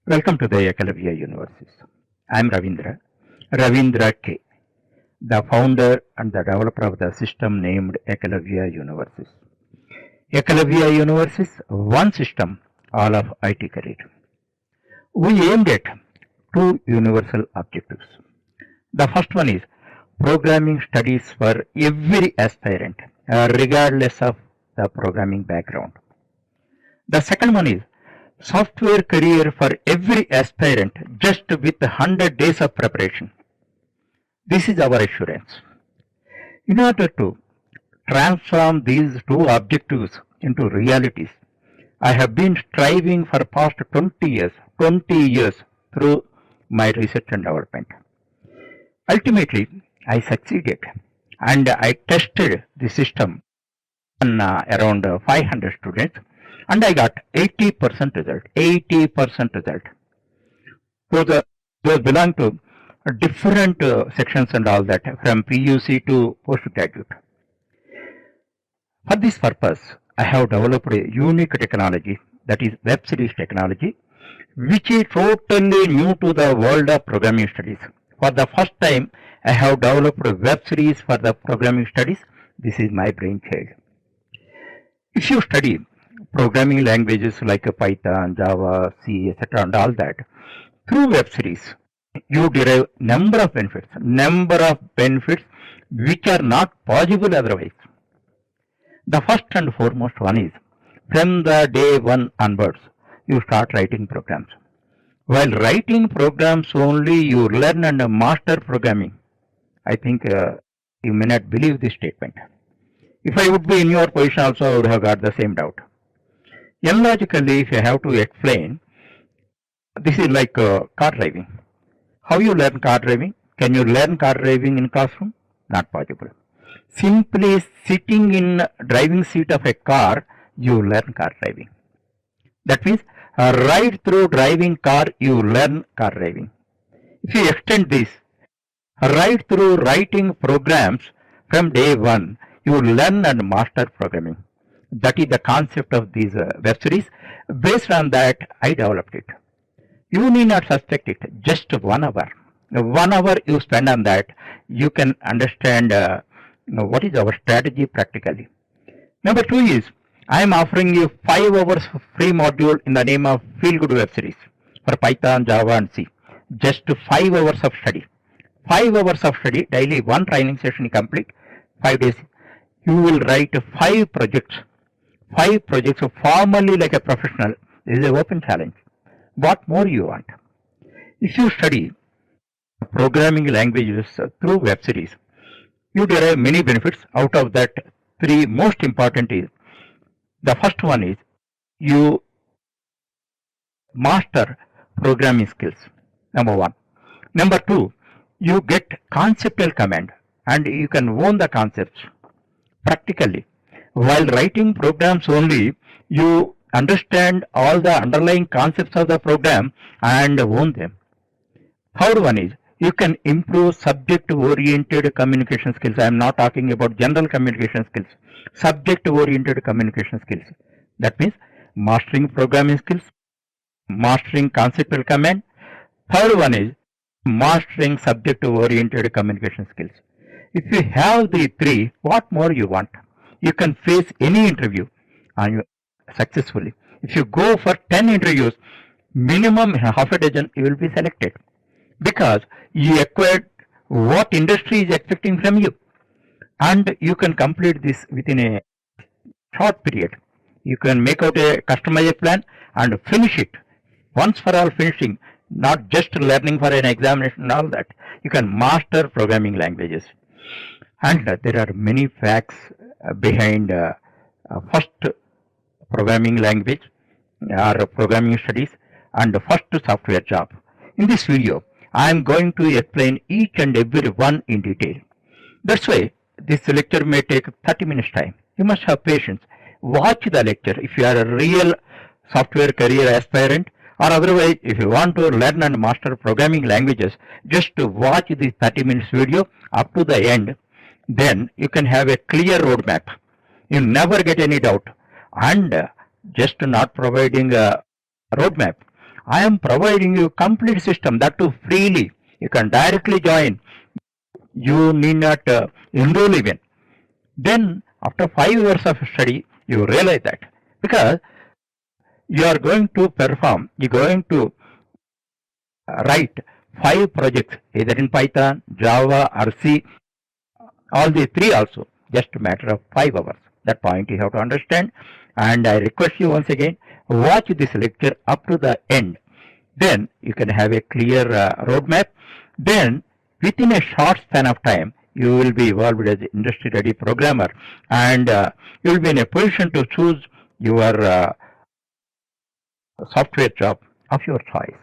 Welcome to the Ekalavya Universities. I am Ravindra K, the founder and the developer of the system named Ekalavya Universities. Ekalavya Universities, one system, all of IT career. We aimed at two universal objectives. The first one is programming studies for every aspirant, regardless of the programming background. The second one is software career for every aspirant just with 100 days of preparation. This is our assurance. In order to transform these two objectives into realities, I have been striving for past 20 years through my research and development. Ultimately, I succeeded and I tested the system on around 500 students and I got 80% result. 80% result. Those belong to different sections and all that, from PUC to postgraduate. For this purpose, I have developed a unique technology, that is web series technology, which is totally new to the world of programming studies. For the first time, I have developed a web series for the programming studies. This is my brainchild. If you study programming languages like Python, Java, C, etc. and all that, through web series, you derive number of benefits which are not possible otherwise. The first and foremost one is, from the day one onwards, you start writing programs. While writing programs only, you learn and master programming. I think you may not believe this statement. If I would be in your position also, I would have got the same doubt. Logically, if I have to explain, this is like car driving. How you learn car driving? Can you learn car driving in classroom? Not possible. Simply sitting in driving seat of a car, you learn car driving. That means right through driving car, you learn car driving. If you extend this, right through writing programs from day one, you learn and master programming. That is the concept of these web series. Based on that, I developed it. You need not suspect it. Just 1 hour. 1 hour you spend on that, you can understand what is our strategy practically. Number 2 is, I am offering you 5 hours free module in the name of Feel Good Web Series for Python, Java and C. Just 5 hours of study. 5 hours of study, daily one training session complete, 5 days. You will write 5 projects. 5 projects formally like a professional. This is an open challenge. What more you want? If you study programming languages through web series, you derive many benefits. Out of that, 3 most important is, the first one is, you master programming skills. Number 1. Number 2, you get conceptual command and you can own the concepts practically. While writing programs only, you understand all the underlying concepts of the program and own them. Third one is, you can improve subject-oriented communication skills. I am not talking about general communication skills. Subject-oriented communication skills. That means mastering programming skills, mastering conceptual command. Third one is mastering subject-oriented communication skills. If you have the 3, what more you want? You can face any interview and successfully. If you go for 10 interviews, minimum half a dozen you will be selected, because you acquired what industry is expecting from you, and you can complete this within a short period. You can make out a customized plan and finish it once for all. Finishing, not just learning for an examination and all that. You can master programming languages. And there are many facts behind first programming language or programming studies and first SoftwareJOB. In this video, I am going to explain each and every one in detail. That's why this lecture may take 30 minutes time. You must have patience. Watch the lecture if you are a real software career aspirant, or otherwise if you want to learn and master programming languages, just watch this 30 minutes video up to the end. Then you can have a clear roadmap. You never get any doubt. And just not providing a roadmap, I am providing you complete system, that too freely. You can directly join. You need not enroll even. Then after 5 years of study, you realize that because you are going to perform, you are going to write 5 projects either in Python, Java or C, all the three also, just a matter of 5 hours. That point you have to understand, and I request you once again, watch this lecture up to the end. Then you can have a clear roadmap. Then within a short span of time, you will be evolved as an industry ready programmer, and you will be in a position to choose your software job of your choice.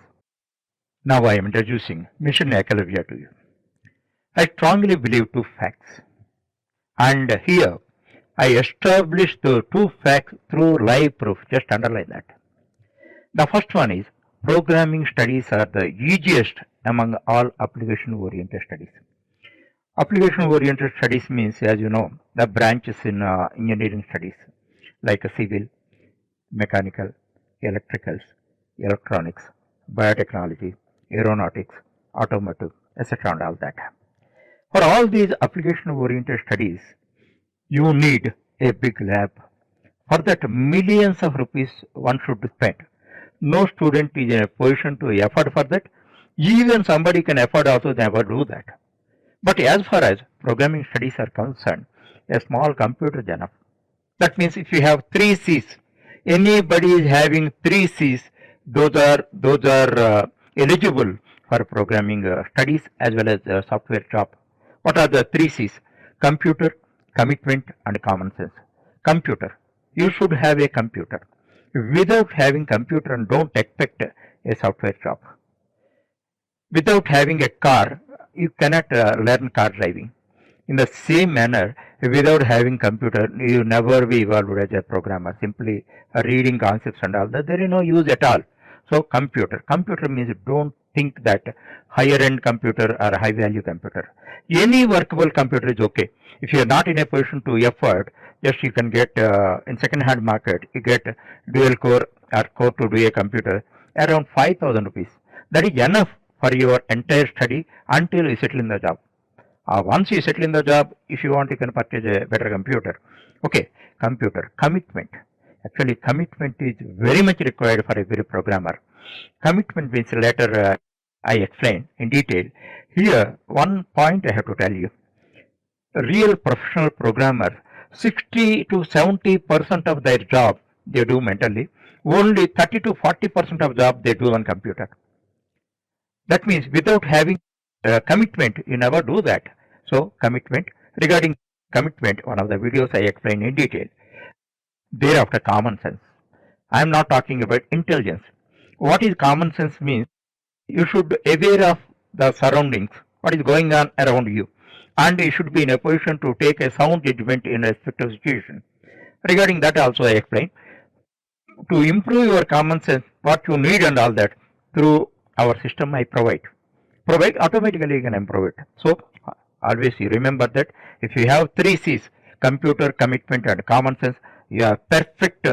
Now I am introducing Mission Academia to you. I strongly believe 2 facts, and here I established the 2 facts through live proof. Just underline that. The first one is programming studies are the easiest among all application oriented studies. Application oriented studies means, as you know, the branches in engineering studies like civil, mechanical, electricals, electronics, biotechnology, aeronautics, automotive, etc. and all that. For all these application oriented studies, you need a big lab. For that, millions of rupees one should spend. No student is in a position to afford for that. Even somebody can afford also, they never do that. But as far as programming studies are concerned, a small computer is enough. That means if you have 3 C's, anybody is having 3 C's, those are eligible for programming studies as well as software job. What are the 3 C's? Computer, commitment and common sense. Computer. You should have a computer. Without having computer, don't expect a software job. Without having a car, you cannot learn car driving. In the same manner, without having computer, you never be evolved as a programmer. Simply reading concepts and all that, there is no use at all. So computer. Computer means don't think that higher end computer or high value computer. Any workable computer is okay. If you are not in a position to afford, just you can get in second hand market, you get dual core or core to do a computer around 5,000 rupees. That is enough for your entire study until you settle in the job. Once you settle in the job, if you want, you can purchase a better computer. Okay, computer. Commitment. Actually, commitment is very much required for every programmer. Commitment means later I explain in detail. Here, one point I have to tell you. Real professional programmers, 60 to 70% of their job they do mentally. Only 30 to 40% of job they do on computer. That means without having commitment, you never do that. So commitment. Regarding commitment, one of the videos I explain in detail. Thereafter, common sense. I am not talking about intelligence. What is common sense means? You should be aware of the surroundings, what is going on around you, and you should be in a position to take a sound judgment in a respective situation. Regarding that also I explain. To improve your common sense, what you need and all that, through our system I provide automatically, you can improve it. So always you remember that if you have 3 C's, computer, commitment and common sense, you are perfect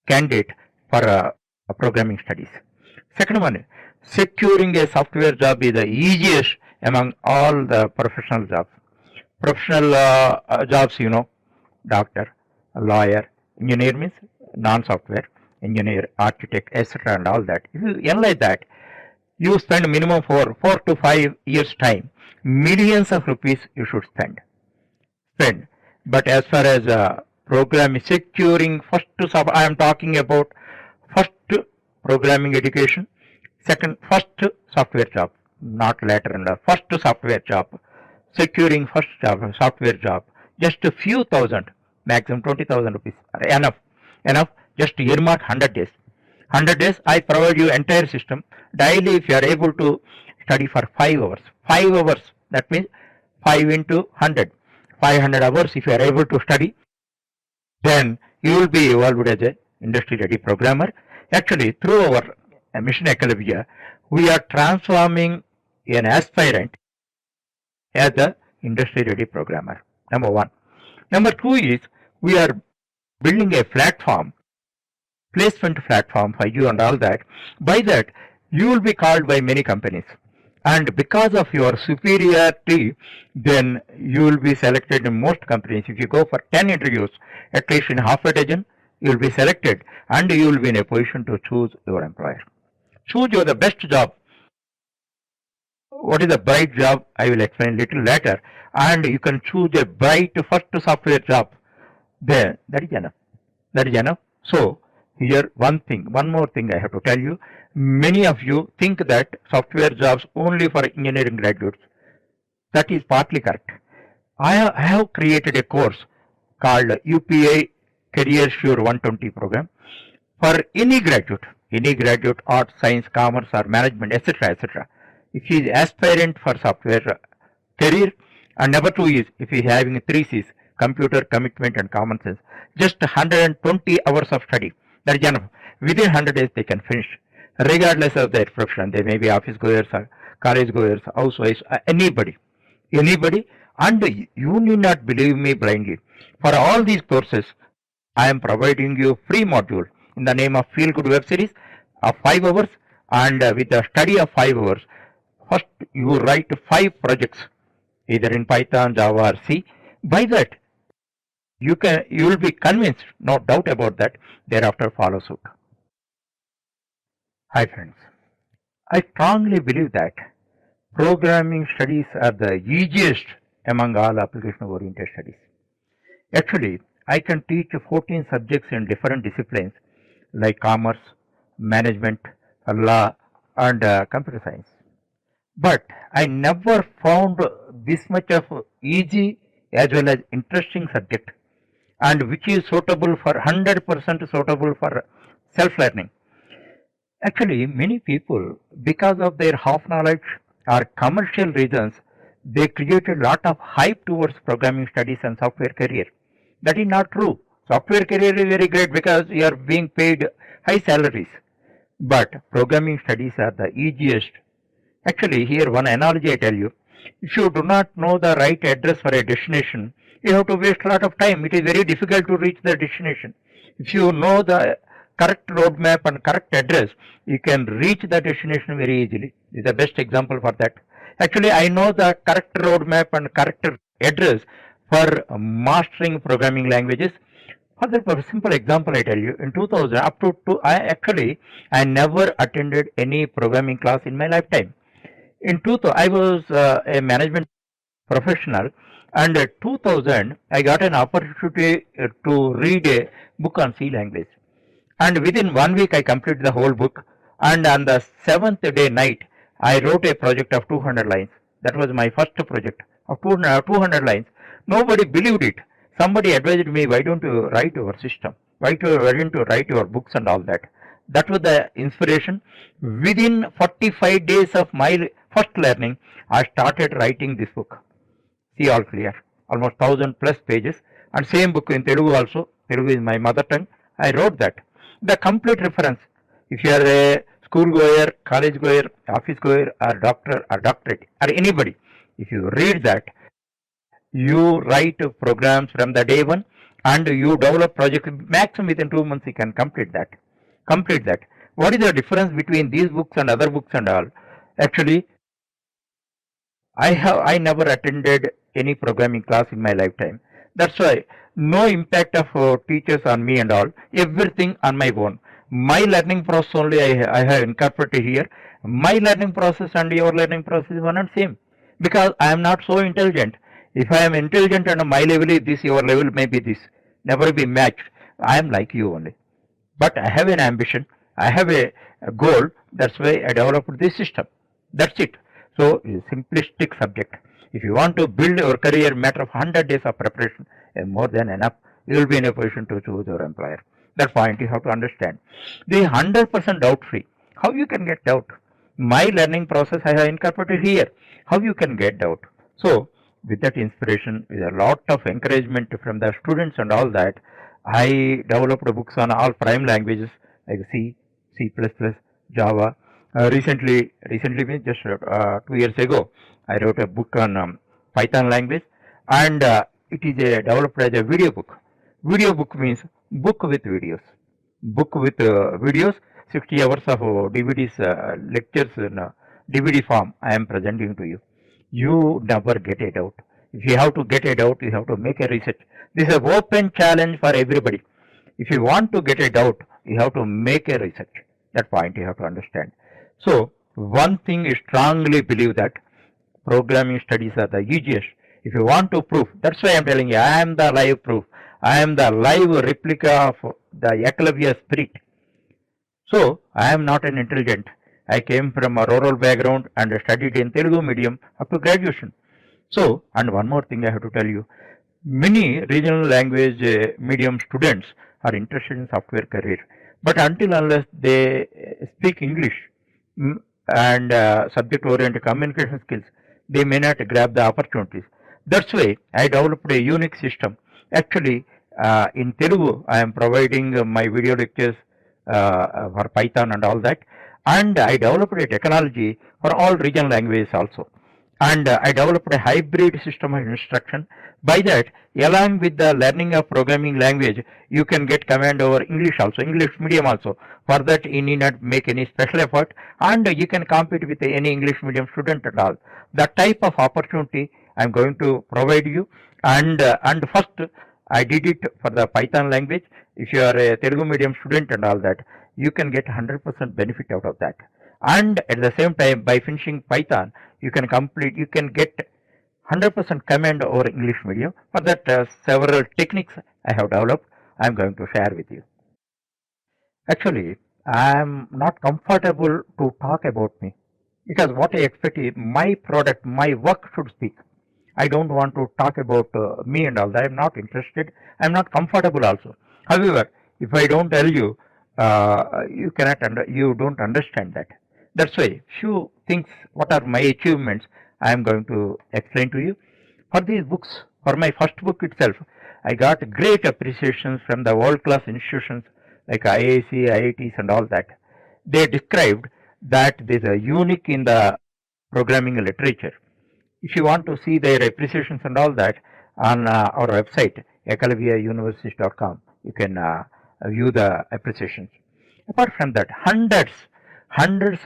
candidate for programming studies. Second one, securing a software job is the easiest among all the professional jobs. Professional jobs, you know, doctor, lawyer, engineer means non-software, engineer, architect, etc. and all that. If you analyze that, you spend minimum for 4 to 5 years time, millions of rupees you should spend. But as far as programming, securing first, I am talking about first programming education, second first software job, not later and first software job, securing first job, software job, just a few thousand, maximum 20,000 rupees are enough, just earmark 100 days. 100 days, I provide you entire system. Daily, if you are able to study for 5 hours, that means 5 into 100, 500 hours if you are able to study, then you will be evolved as an industry ready programmer. Actually, through our Mission Academia, we are transforming an aspirant as an industry ready programmer. Number one. Number two is we are building a platform placement platform for you and all that. By that, you will be called by many companies. And because of your superiority, then you will be selected in most companies. If you go for 10 interviews, at least in half a dozen, you will be selected and you will be in a position to choose your employer. Choose your the best job. What is the bright job? I will explain little later. And you can choose a bright first software job. There, that is enough. That is enough. So, here one more thing I have to tell you. Many of you think that software jobs only for engineering graduates. That is partly correct. I have created a course called UPI CareerSURE 120 program for any graduate, art, science, commerce or management, etc., etc. If he is aspirant for software career, and number two is if he is having 3 C's, computer, commitment and common sense, just 120 hours of study, that is enough. Within 100 days they can finish, regardless of their profession. They may be office goers or college goers, housewives, anybody, and you need not believe me blindly. For all these courses, I am providing you free module in the name of Feel Good Web Series of 5 hours, and with the study of 5 hours, first you write 5 projects, either in Python, Java or C. By that, you will be convinced, no doubt about that, thereafter follow suit. Hi friends, I strongly believe that programming studies are the easiest among all application-oriented studies. Actually, I can teach 14 subjects in different disciplines like commerce, management, law, and computer science. But I never found this much of easy as well as interesting subject, and which is suitable for 100% suitable for self-learning. Actually, many people, because of their half knowledge or commercial reasons, they created a lot of hype towards programming studies and software career. That is not true. Software career is very great because you are being paid high salaries. But programming studies are the easiest. Actually, here one analogy I tell you. If you do not know the right address for a destination, you have to waste a lot of time. It is very difficult to reach the destination. If you know the correct roadmap and correct address, you can reach the destination very easily. This is the best example for that. Actually, I know the correct roadmap and correct address for mastering programming languages. For the simple example I tell you, in 2000 up to I never attended any programming class in my lifetime. In 2000, I was a management professional, and in 2000 I got an opportunity to read a book on C language, and within 1 week I completed the whole book, and on the 7th day night I wrote a project of 200 lines. That was my first project of 200 lines. Nobody believed it. Somebody advised me, why don't you write your system? Why don't you write your books and all that? That was the inspiration. Within 45 days of my first learning, I started writing this book. See all clear. Almost 1000 plus pages. And same book in Telugu also. Telugu is my mother tongue. I wrote that. The complete reference. If you are a school goer, college goer, office goer, or doctor or doctorate, or anybody, if you read that, you write programs from the day one, and you develop projects. Maximum within 2 months you can complete that. What is the difference between these books and other books and all? Actually, I never attended any programming class in my lifetime. That's why no impact of teachers on me and all. Everything on my own. My learning process only I have incorporated here. My learning process and your learning process is one and same. Because I am not so intelligent. If I am intelligent and my level is this, your level may be this. Never be matched. I am like you only. But I have an ambition. I have a goal. That's why I developed this system. That's it. So, it's a simplistic subject. If you want to build your career, matter of 100 days of preparation is more than enough. You will be in a position to choose your employer. That point you have to understand. The 100% doubt free. How you can get doubt? My learning process I have incorporated here. How you can get doubt? So, with that inspiration, with a lot of encouragement from the students and all that, I developed books on all prime languages like C, C++, Java. Recently means just 2 years ago, I wrote a book on Python language, and it is developed as a video book. Video book means book with videos. book with videos, 60 hours of DVDs, lectures in DVD form I am presenting to you. You never get a doubt. If you have to get a doubt, you have to make a research. This is an open challenge for everybody. If you want to get a doubt, you have to make a research. That point you have to understand. So, one thing is strongly believe that programming studies are the easiest. If you want to prove, that's why I'm telling you, I am the live proof. I am the live replica of the Eklavya spirit. So, I am not an intelligent. I came from a rural background and studied in Telugu medium up to graduation. So, and one more thing I have to tell you, many regional language medium students are interested in software career, but until unless they speak English and subject oriented communication skills, they may not grab the opportunities. That's why I developed a unique system. Actually, in Telugu, I am providing my video lectures for Python and all that, and I developed a technology for all regional languages also. And I developed a hybrid system of instruction. By that, along with the learning of programming language, you can get command over English also, English medium also. For that, you need not make any special effort, and you can compete with any English medium student and all. That type of opportunity I am going to provide you. And first, I did it for the Python language. If you are a Telugu medium student and all that, you can get 100% benefit out of that. And at the same time, by finishing Python, you can get 100% command over English medium. For that, several techniques I have developed, I am going to share with you. Actually, I am not comfortable to talk about me, because what I expect is my product, my work should speak. I don't want to talk about me and all that. I am not interested. I am not comfortable also. However, if I don't tell you, you don't understand that. That's why few things, what are my achievements, I am going to explain to you. For these books, for my first book itself, I got great appreciations from the world-class institutions like IIC, IITs and all that. They described that there is a unique in the programming literature. If you want to see their appreciations and all that on our website, ekalaviauniversity.com, you can view the appreciations. Apart from that, hundreds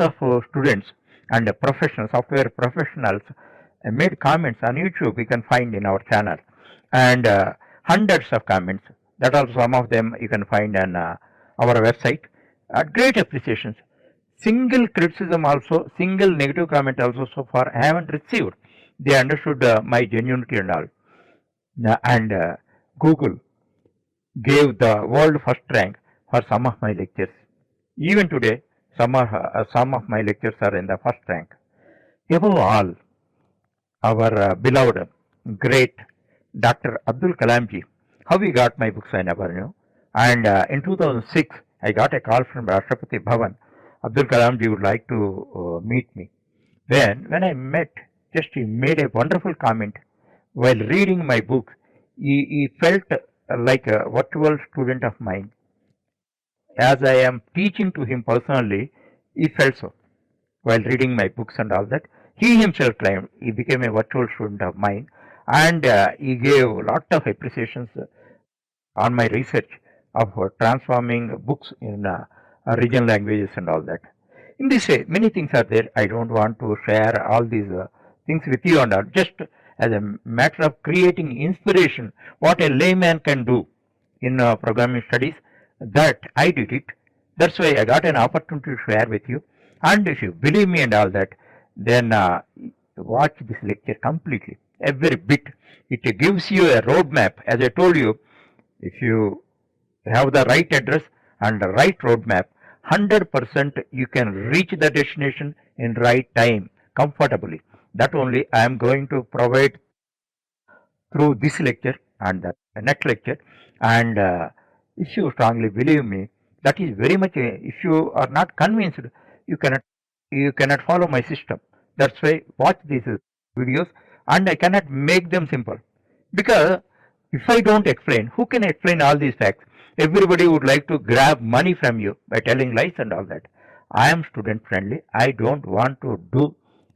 of students and professionals, software professionals made comments on YouTube. We can find in our channel, and hundreds of comments. That are some of them you can find on our website. Great appreciations. Single criticism also, single negative comment also so far I haven't received. They understood my genuinity and all. And Google gave the world first rank for some of my lectures. Even today, some of my lectures are in the first rank. Above all, our beloved, great Dr. Abdul Kalamji, how he got my books I never knew. And in 2006, I got a call from Rashtrapati Bhavan. Abdul Kalamji would like to meet me. When I met, just he made a wonderful comment. While reading my book, he felt like a virtual student of mine. As I am teaching to him personally, he felt so. While reading my books and all that, he himself claimed he became a virtual student of mine, and he gave a lot of appreciations on my research of transforming books in regional languages and all that. In this way, many things are there. I don't want to share all these things with you and all. Just as a matter of creating inspiration, what a layman can do in programming studies, that I did it. That's why I got an opportunity to share with you. And if you believe me and all that, then watch this lecture completely, every bit. It gives you a roadmap. As I told you, if you have the right address and the right roadmap, 100% you can reach the destination in right time comfortably. That only I am going to provide through this lecture and the next lecture. And if you strongly believe me, that is very much if you are not convinced, you cannot follow my system. That's why watch these videos, and I cannot make them simple, because if I don't explain, who can explain all these facts? Everybody would like to grab money from you by telling lies and all that. I am student friendly. I don't want to do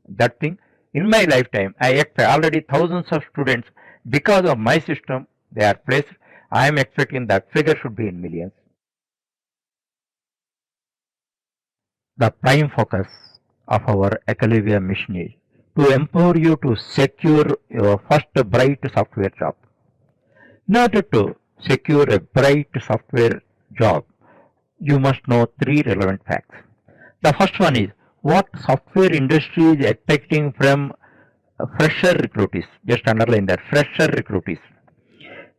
that thing. In my lifetime, I expect already thousands of students, because of my system, they are placed. I am expecting that figure should be in millions. The prime focus of our Ecalivia mission is to empower you to secure your first bright software job. In order to secure a bright software job, you must know three relevant facts. The first one is what software industry is expecting from fresher recruitees. Just underline that, fresher recruitees.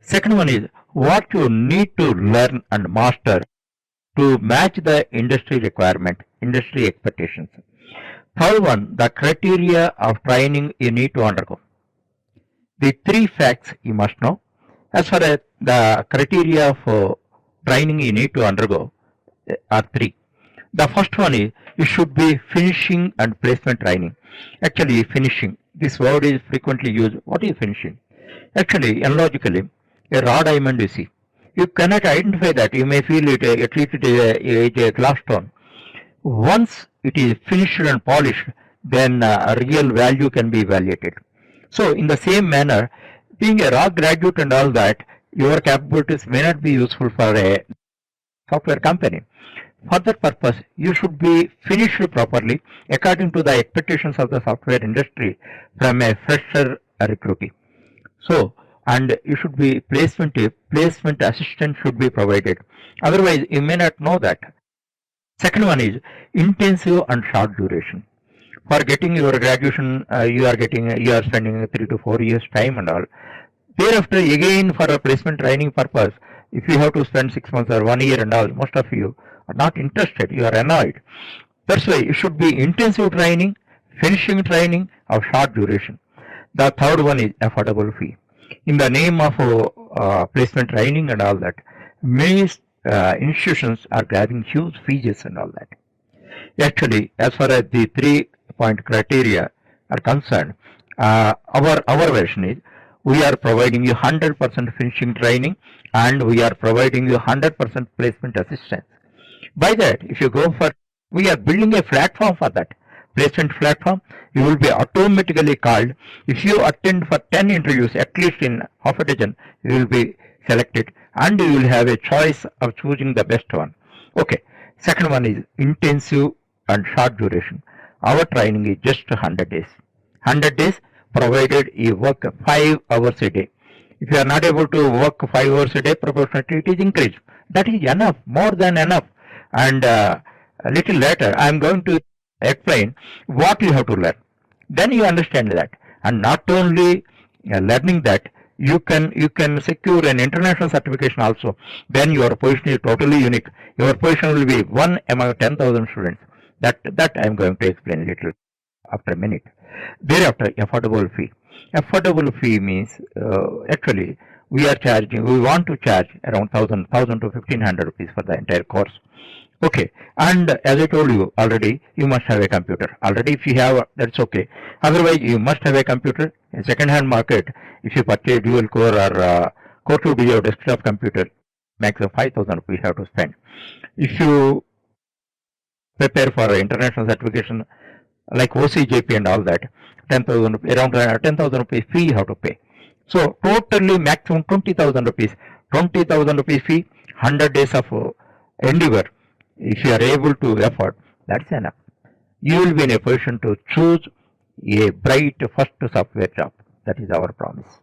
Second one is what you need to learn and master to match the industry requirement, industry expectations. Third one, the criteria of training you need to undergo. The three facts you must know. As far as the criteria of training you need to undergo are three. The first one is you should be finishing and placement training. Actually, finishing, this word is frequently used. What is finishing? Actually, analogically, a raw diamond you see. You cannot identify that. You may feel it, at least it is a glass stone. Once it is finished and polished, then real value can be evaluated. So, in the same manner, being a raw graduate and all that, your capabilities may not be useful for a software company. For that purpose, you should be finished properly according to the expectations of the software industry from a fresher recruitee. So, and you should be placement assistance should be provided. Otherwise, you may not know that. Second one is intensive and short duration. For getting your graduation, you are spending 3 to 4 years time and all. Thereafter, again for a placement training purpose, if you have to spend 6 months or 1 year and all, most of you are not interested. You are annoyed. That's why it should be intensive training, finishing training of short duration. The third one is affordable fee. In the name of placement training and all that, many institutions are grabbing huge fees and all that. Actually, as far as the 3-point criteria are concerned, our version is we are providing you 100% finishing training and we are providing you 100% placement assistance. By that, if you go for, we are building a platform for that. Placement platform, you will be automatically called. If you attend for 10 interviews, at least in half a dozen, you will be selected and you will have a choice of choosing the best one. Okay. Second one is intensive and short duration. Our training is just 100 days. 100 days provided you work 5 hours a day. If you are not able to work 5 hours a day, proportionately it is increased. That is enough, more than enough. And a little later, I am going to explain what you have to learn. Then you understand that. And not only learning that, you can secure an international certification also. Then your position is totally unique. Your position will be one among 10,000 students. That I am going to explain a little after a minute. Thereafter, affordable fee. Affordable fee means actually we want to charge around 1,000 to 1,500 rupees for the entire course. Okay, and as I told you already, you must have a computer. Already if you have, that's okay. Otherwise, you must have a computer. In second-hand market, if you purchase dual core or core to be your desktop computer, maximum 5,000 rupees you have to spend. If you prepare for international certification like OCJP and all that, 10,000 around 10,000 rupees fee you have to pay. So totally maximum 20,000 rupees. 20,000 rupees fee, 100 days of endeavor. If you are able to afford, that's enough. You will be in a position to choose a bright first software job. That is our promise.